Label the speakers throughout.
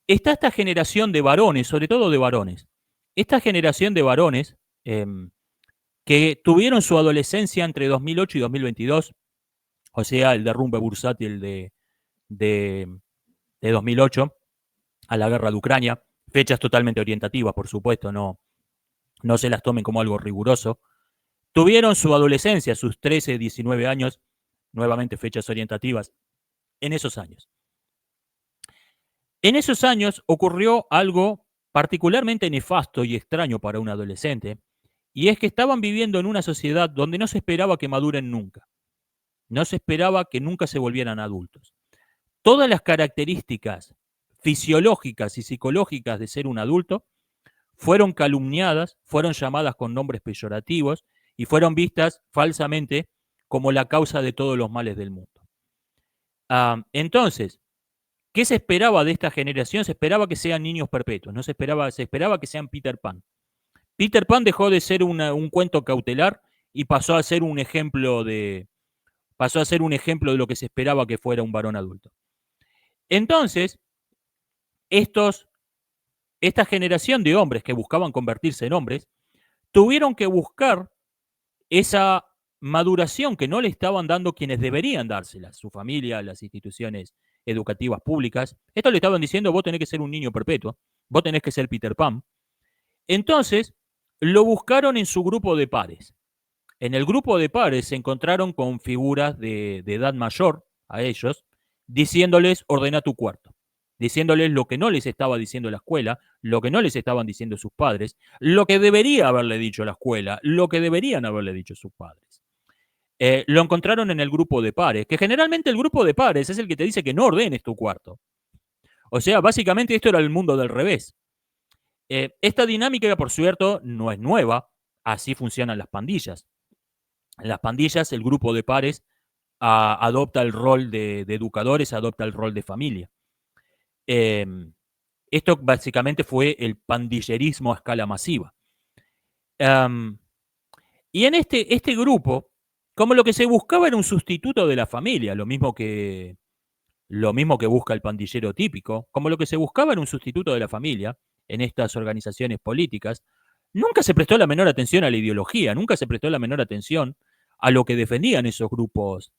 Speaker 1: está esta generación de varones, sobre todo de varones, esta generación de varones que tuvieron su adolescencia entre 2008 y 2022, o sea, el derrumbe bursátil de, de 2008 a la guerra de Ucrania, fechas totalmente orientativas, por supuesto, no se las tomen como algo riguroso, tuvieron su adolescencia, sus 13, 19 años, nuevamente fechas orientativas, en esos años. En esos años ocurrió algo particularmente nefasto y extraño para un adolescente, y es que estaban viviendo en una sociedad donde no se esperaba que maduren nunca, no se esperaba que nunca se volvieran adultos. Todas las características fisiológicas y psicológicas de ser un adulto fueron calumniadas, fueron llamadas con nombres peyorativos y fueron vistas falsamente como la causa de todos los males del mundo. Entonces, ¿qué se esperaba de esta generación? Se esperaba que sean niños perpetuos, no se esperaba que sean Peter Pan. Peter Pan dejó de ser un cuento cautelar y pasó a ser un ejemplo de lo que se esperaba que fuera un varón adulto. Entonces, esta generación de hombres que buscaban convertirse en hombres tuvieron que buscar esa maduración que no le estaban dando quienes deberían dársela, su familia, las instituciones educativas públicas. Esto le estaban diciendo, vos tenés que ser un niño perpetuo, vos tenés que ser Peter Pan. Entonces, lo buscaron en su grupo de pares. En el grupo de pares se encontraron con figuras de edad mayor a ellos, diciéndoles, ordena tu cuarto, diciéndoles lo que no les estaba diciendo la escuela, lo que no les estaban diciendo sus padres, lo que debería haberle dicho la escuela, lo que deberían haberle dicho sus padres. Lo encontraron en el grupo de pares, que generalmente el grupo de pares es el que te dice que no ordenes tu cuarto. O sea, básicamente esto era el mundo del revés. Esta dinámica, por cierto, no es nueva, así funcionan las pandillas. En las pandillas, el grupo de pares adopta el rol de educadores, adopta el rol de familia. Esto básicamente fue el pandillerismo a escala masiva. Y en este grupo, como lo que se buscaba era un sustituto de la familia, lo mismo que busca el pandillero típico, como lo que se buscaba era un sustituto de la familia en estas organizaciones políticas, nunca se prestó la menor atención a la ideología, nunca se prestó la menor atención a lo que defendían esos grupos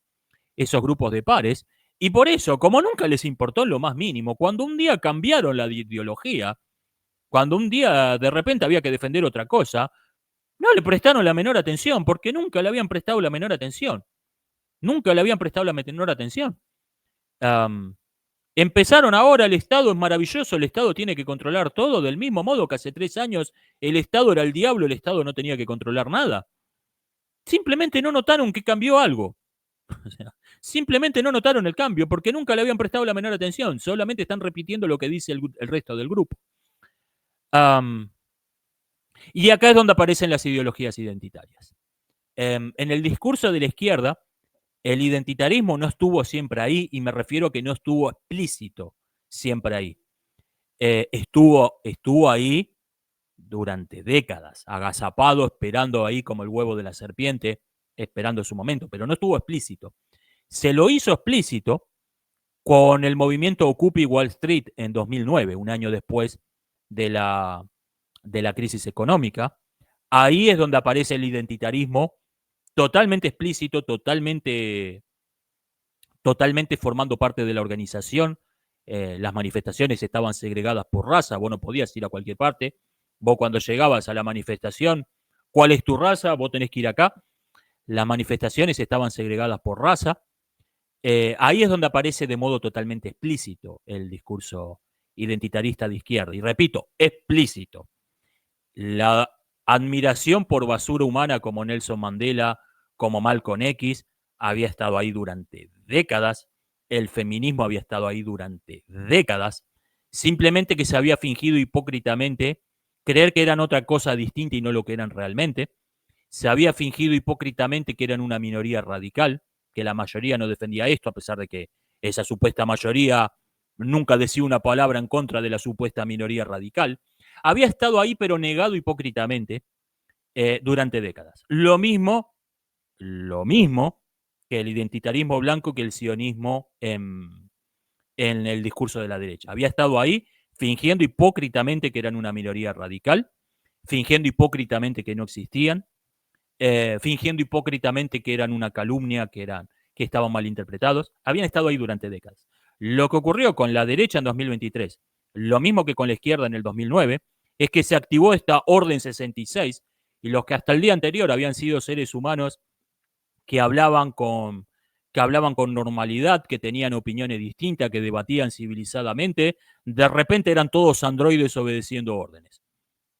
Speaker 1: de pares, y por eso, como nunca les importó lo más mínimo, cuando un día cambiaron la ideología, cuando un día de repente había que defender otra cosa, no le prestaron la menor atención, porque nunca le habían prestado la menor atención. Nunca le habían prestado la menor atención. Empezaron ahora, el Estado es maravilloso, el Estado tiene que controlar todo, del mismo modo que hace 3 años el Estado era el diablo, el Estado no tenía que controlar nada. Simplemente no notaron que cambió algo. O sea, simplemente no notaron el cambio porque nunca le habían prestado la menor atención, solamente están repitiendo lo que dice el resto del grupo. Y acá es donde aparecen las ideologías identitarias. En el discurso de la izquierda, el identitarismo no estuvo siempre ahí, y me refiero a que no estuvo explícito siempre ahí. Estuvo ahí durante décadas, agazapado, esperando ahí como el huevo de la serpiente, esperando su momento, pero no estuvo explícito. Se lo hizo explícito con el movimiento Occupy Wall Street en 2009, un año después de la crisis económica. Ahí es donde aparece el identitarismo totalmente explícito, totalmente formando parte de la organización. Las manifestaciones estaban segregadas por raza, vos no podías ir a cualquier parte. Vos cuando llegabas a la manifestación, ¿cuál es tu raza? Vos tenés que ir acá. Las manifestaciones estaban segregadas por raza. Ahí es donde aparece de modo totalmente explícito el discurso identitarista de izquierda. Y repito, explícito. La admiración por basura humana como Nelson Mandela, como Malcolm X, había estado ahí durante décadas. El feminismo había estado ahí durante décadas. Simplemente que se había fingido hipócritamente creer que eran otra cosa distinta y no lo que eran realmente. Se había fingido hipócritamente que eran una minoría radical, que la mayoría no defendía esto, a pesar de que esa supuesta mayoría nunca decía una palabra en contra de la supuesta minoría radical. Había estado ahí, pero negado hipócritamente durante décadas. Lo mismo que el identitarismo blanco, que el sionismo en el discurso de la derecha. Había estado ahí, fingiendo hipócritamente que eran una minoría radical, fingiendo hipócritamente que no existían, fingiendo hipócritamente que eran una calumnia, que estaban mal interpretados. Habían estado ahí durante décadas. Lo que ocurrió con la derecha en 2023, lo mismo que con la izquierda en el 2009, es que se activó esta Orden 66 y los que hasta el día anterior habían sido seres humanos que hablaban con, que hablaban con normalidad, que tenían opiniones distintas, que debatían civilizadamente, de repente eran todos androides obedeciendo órdenes.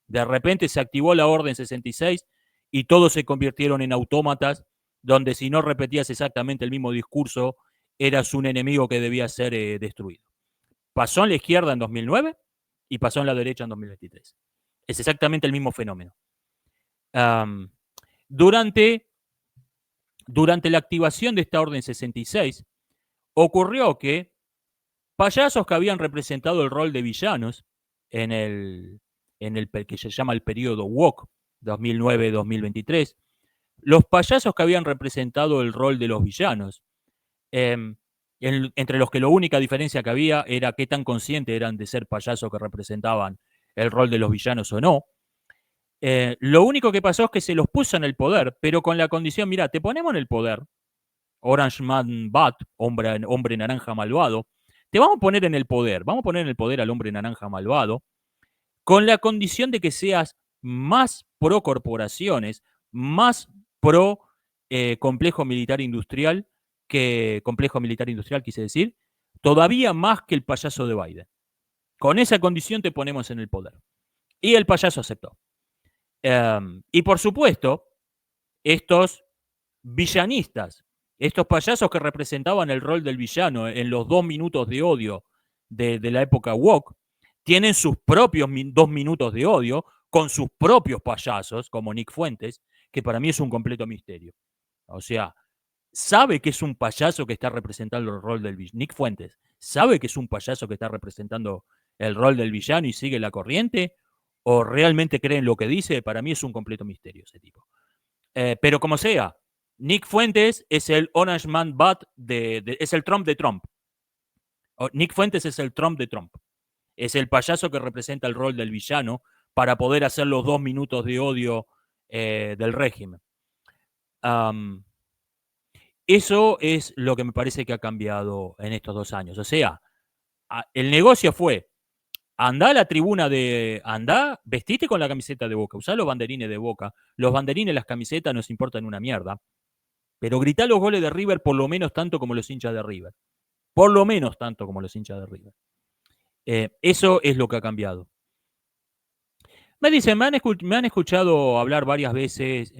Speaker 1: De repente se activó la Orden 66 y todos se convirtieron en autómatas, donde si no repetías exactamente el mismo discurso, eras un enemigo que debía ser destruido. Pasó en la izquierda en 2009 y pasó en la derecha en 2023. Es exactamente el mismo fenómeno. Um, durante, durante la activación de esta Orden 66, ocurrió que payasos que habían representado el rol de villanos en el que se llama el periodo woke, 2009-2023, los payasos que habían representado el rol de los villanos, eh, entre los que la única diferencia que había era qué tan conscientes eran de ser payasos que representaban el rol de los villanos o no. Lo único que pasó es que se los puso en el poder, pero con la condición, mira, te ponemos en el poder, Orange Man Bat, hombre naranja malvado, te vamos a poner en el poder, vamos a poner en el poder al hombre naranja malvado, con la condición de que seas más pro corporaciones, más pro complejo militar industrial, quise decir, todavía más que el payaso de Biden. Con esa condición te ponemos en el poder. Y el payaso aceptó. Y por supuesto, estos villanistas, estos payasos que representaban el rol del villano en los 2 minutos de odio de la época woke, tienen sus propios 2 minutos de odio con sus propios payasos, como Nick Fuentes, que para mí es un completo misterio. O sea, sabe que es un payaso que está representando el rol del villano. Nick Fuentes sabe que es un payaso que está representando el rol del villano y sigue la corriente, o realmente cree en lo que dice. Para mí es un completo misterio ese tipo. Pero como sea, Nick Fuentes es el Orange Man Bat es el Trump de Trump. Nick Fuentes es el Trump de Trump. Es el payaso que representa el rol del villano para poder hacer los 2 minutos de odio del régimen. Eso es lo que me parece que ha cambiado en estos 2 años. O sea, el negocio fue, andá a la tribuna andá, vestite con la camiseta de Boca, usá los banderines de Boca. Los banderines, las camisetas nos importan una mierda. Pero gritá los goles de River por lo menos tanto como los hinchas de River. Por lo menos tanto como los hinchas de River. Eso es lo que ha cambiado. Me dicen, me han escuchado hablar varias veces